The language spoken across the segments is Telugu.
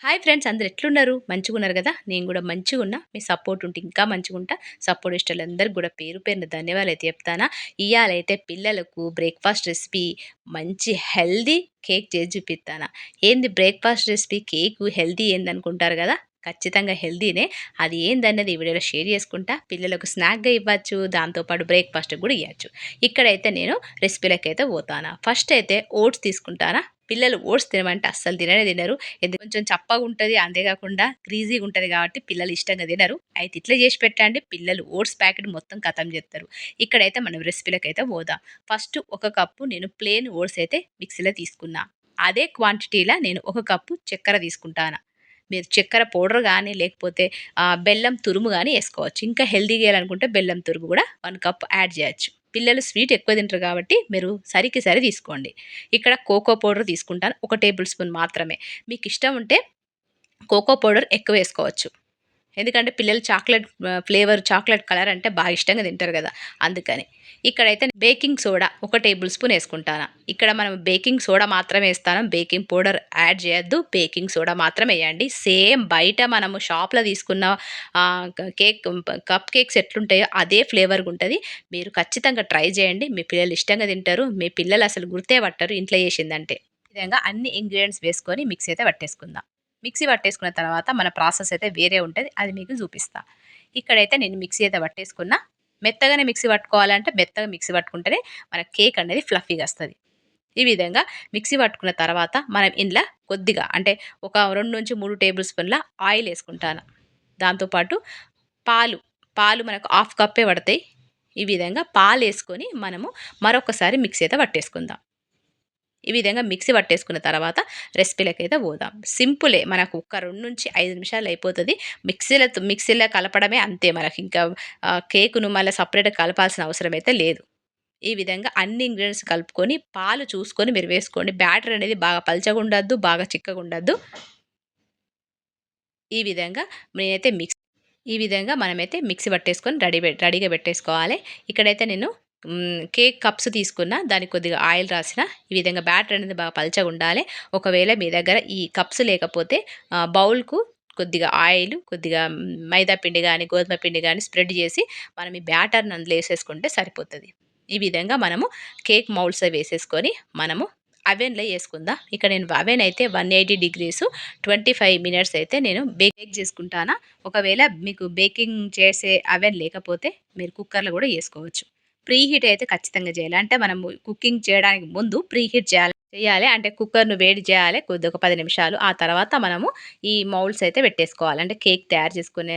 హాయ్ ఫ్రెండ్స్, అందరూ ఎట్లున్నారు? మంచిగున్నారు గదా! నేను గూడా మంచిగున్నా. మీ సపోర్ట్ ఉంటే ఇంకా మంచిగుంటా. సపోర్ట్ ఇష్టోళ్ళందరికి గూడా పేరు పేరున ధన్యవాదాలైతే చెప్తానా. ఇయ్యాలైతే పిల్లలకు బ్రేక్‌ఫాస్ట్ రెసిపీ మంచి హెల్తీ కేక్ చేసి చూపిత్తానా. ఏంది బ్రేక్‌ఫాస్ట్ రెసిపీ కేకు హెల్తీ ఏందనుకుంటారు గదా! ఖచ్చితంగా హెల్తీనే. అది ఏందన్నది ఈ వీడియోలో షేర్ చేసుకుంటా. పిల్లలకు స్నాక్‌గా ఇవ్వచ్చు. దాంతో పాటు బ్రేక్‌ఫాస్ట్‌కి గూడా ఇయ్యొచ్చు. ఇక్కడైతే నేను రెసిపీలకైతే పోతానా. ఫస్ట్ అయితే ఓట్స్ తీసుకుంటానా. పిల్లలు ఓట్స్ తినమంటే అస్సలు తిననే తినరు. ఇది కొంచెం చప్పగుంటది. అంతే గాకుండా గ్రీజీగుంటది గాబట్టి పిల్లలు ఇష్టంగా తినరు. అయితే ఇట్లా జేసి పెట్టండి. పిల్లలు ఓట్స్ ప్యాకెట్ మొత్తం ఖతం జేత్తరు. ఇక్కడైతే మనం రెసిపీలకైతే పోదాం. ఫస్ట్ ఒక కప్పు నేను ప్లెయిన్ ఓట్స్ అయితే మిక్సీలో తీసుకున్నా. అదే క్వాంటిటీల నేను ఒక కప్పు చక్కెర తీసుకుంటాను. మీరు చక్కెర పౌడర్ గానీ, లేకపోతే బెల్లం తురుము గానీ ఏసుకోవచ్చు. ఇంకా హెల్తీగా చేయాలనుకుంటే బెల్లం తురుము గూడా 1 కప్ యాడ్ జేయొచ్చు. పిల్లలు స్వీట్ ఎక్కువ తింటారు గాబట్టి మీరు సరికి సరి తీసుకోండి. ఇక్కడ కోకో పౌడర్ తీసుకుంటాను. ఒక టేబుల్ స్పూన్ మాత్రమే. మీకిష్టం ఉంటే కోకో పౌడర్ ఎక్కువేసుకోవచ్చు. ఎందుకంటే పిల్లలు ఫ్లేవర్ చాక్లెట్ కలర్ అంటే బాగా ఇష్టంగా తింటారు గదా! అందుకని. ఇక్కడైతే బేకింగ్ సోడా ఒక టేబుల్ స్పూన్ యేసుకుంటాను. ఇక్కడ మనం బేకింగ్ సోడా మాత్రమే ఏస్తాను. బేకింగ్ పౌడర్ యాడ్ చేయొద్దు. బేకింగ్ సోడా మాత్రమే ఎయండి. సేమ్ బయట మనము షాప్‌లో తీసుకున్న ఆహ్, క కేక్ కప్ కేక్స్ ఎట్లుంటాయో అదే ఫ్లేవర్‌గుంటది. మీరు ఖచ్చితంగా ట్రై చేయండి. మీ పిల్లలు ఇష్టంగా తింటారు. మీ పిల్లలు అసలు గుర్తే పట్టరు ఇంట్లో చేసిందంటే. ఈ విధంగా అన్ని ఇంగ్రీడియెంట్స్ వేసుకొని మిక్సీ అయితే పట్టేసుకుందాం. మిక్సీ పట్టేసుకున్న తర్వాత మన ప్రాసెస్ అయితే వేరే ఉంటది. అది మీకు చూపిస్తా. ఇక్కడైతే నేను మిక్సీ అయితే పట్టేసుకున్నా. మెత్తగానే మిక్సీ పట్టుకోవాలంటే మెత్తగా మిక్సీ పట్టుకుంటేనే మన కేక్ అనేది ఫ్లఫీగొస్తది. ఈ విధంగా మిక్సీ పట్టుకున్న తర్వాత మనం ఇందులో కొద్దిగా అంటే ఒక 2-3 టేబుల్ స్పూన్ల ఆయిలేసుకుంటాను. దాంతో పాటు పాలు, పాలు మనకు హాఫ్ కప్పే పడతాయి. ఈ విధంగా పాలేసుకొని మనము మరొకసారి మిక్సీ అయితే పట్టేసుకుందాం. ఈ విధంగా మిక్సీ పట్టేసుకున్న తర్వాత రెసిపీలకైతే పోదాం. సింపులే మనకు ఒక 2-5 నిమిషాల్లో అయిపోతది. మిక్సీలో కలపడమే అంతే మనకింకా కేకును మళ్ళా సెపరేట్‌గా కలపాల్సిన అవసరం అయితే లేదు. ఈ విధంగా అన్ని ఇంగ్రీడియెంట్స్ కలుపుకొని పాలు చూసుకొని మీరు వేసుకోండి. బ్యాటర్ అనేది బాగా పల్చగుండద్దు, బాగా చిక్కగుండద్దు. ఈ విధంగా నేనైతే ఈ విధంగా మనమైతే మిక్సీ పట్టేసుకొని రెడీగా పెట్టేసుకోవాలి. ఇక్కడైతే నేను కేక్ కప్స్ తీసుకున్న. దానికి కొద్దిగా ఆయిల్ రాసిన. ఈ విధంగా బ్యాటర్ అనేది బాగా పల్చగుండాలి. ఒకవేళ మీ దగ్గర ఈ కప్స్ లేకపోతే బౌల్‌కు కొద్దిగా ఆయిల్, కొద్దిగా మైదా పిండి గానీ, గోధుమ పిండి గానీ స్ప్రెడ్ చేసి మనం ఈ బ్యాటర్‌ని అందులో ఏసేసుకుంటే సరిపోతది. ఈ విధంగా మనము కేక్ మౌల్డ్స్ వేసేసుకొని మనము అవెన్‌లో యేసుకుందాం. ఇక్కడ నేను అవెన్ అయితే 180 డిగ్రీస్ 25 మినిట్స్ అయితే నేను బేక్ చేసుకుంటానా. ఒకవేళ మీకు బేకింగ్ చేసే అవెన్ లేకపోతే మీరు కుక్కర్‌లో గూడా చేసుకోవచ్చు. ప్రీ హీట్ అయితే ఖచ్చితంగా చేయాలి. అంటే మనము కుకింగ్ చేయడానికి ముందు ప్రీ హీట్ చేయాలి. అంటే కుక్కర్‌ను వేడి చేయాలి కొద్దిగా ఒక 10 నిమిషాలు. ఆ తర్వాత మనము ఈ మౌల్డ్స్ అయితే పెట్టేసుకోవాలి. అంటే కేక్ తయారు చేసుకునే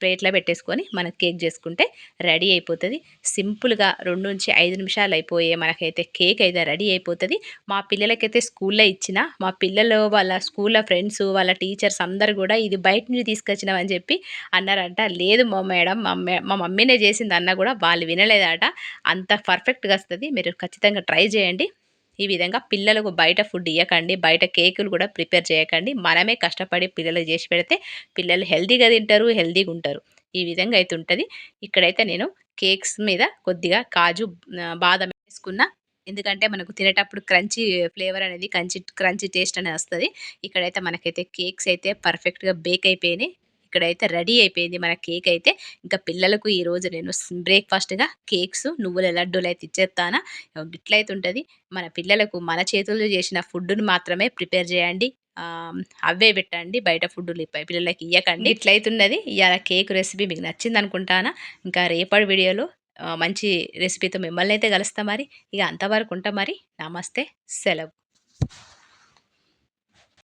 ప్లేట్‌లో పెట్టేసుకొని మనం కేక్ చేసుకుంటే రెడీ అయిపోతది. సింపుల్‌గా 2-5 నిమిషాలు అయిపోయే మనకైతే కేక్ అయితే రెడీ అయిపోతది. మా పిల్లలకైతే స్కూల్‌లో ఇచ్చిన. మా పిల్లలు వాళ్ళ స్కూల్‌లో ఫ్రెండ్స్, వాళ్ళ టీచర్స్ అందరూ గూడా ఇది బయట నుంచి తీసుకొచ్చినవని జెప్పి అన్నారంట. లేదు మేడం మా మమ్మీనే జేసిందన్నా గూడా వాళ్ళు వినలేదట. అంత పర్ఫెక్ట్‌గా వస్తది. మీరు ఖచ్చితంగా ట్రై జేయండి. ఈ విధంగా పిల్లలకు బయట ఫుడ్ ఇయ్యకండి. బయట కేకులు గూడా ప్రిపేర్ చేయకండి. మనమే కష్టపడి పిల్లలకి జేసి పెడితే పిల్లలు హెల్తీగా తింటారు, హెల్తీగుంటారు. ఈ విధంగా అయితే ఉంటది. ఇక్కడైతే నేను కేక్స్ మీద కొద్దిగా కాజు, బాదం ఏసుకున్న. ఎందుకంటే మనకు తినేటప్పుడు క్రంచీ ఫ్లేవర్ అనేది క్రంచీ టేస్ట్ అనేది వస్తది. ఇక్కడైతే మనకైతే కేక్స్ అయితే పర్ఫెక్ట్‌గా బేక్ అయిపోయినాయి. ఇక్కడైతే రెడీ అయిపోయింది మన కేక్ అయితే. ఇంకా పిల్లలకు ఈరోజు నేను బ్రేక్‌ఫాస్ట్‌గా కేక్స్, నువ్వుల లడ్డూలైతే ఇచ్చేత్తానా. ఇట్లయితే ఉంటది. మన పిల్లలకు మన చేతుల్లో చేసిన ఫుడ్‌ని మాత్రమే ప్రిపేర్ చేయండి. ఆహ్, అవే పెట్టండి. బయట ఫుడ్‌లు పిల్లలకి ఇయ్యకండి. ఇట్లయితున్నది. ఇయాల కేక్ రెసిపీ మీకు నచ్చిందనుకుంటానా. ఇంకా రేపటి వీడియోలో మంచి రెసిపీతో మిమ్మల్నయితే కలుస్తా మరి. ఇగ అంతవరకు ఉంటా మరి. నమస్తే. సెలవు.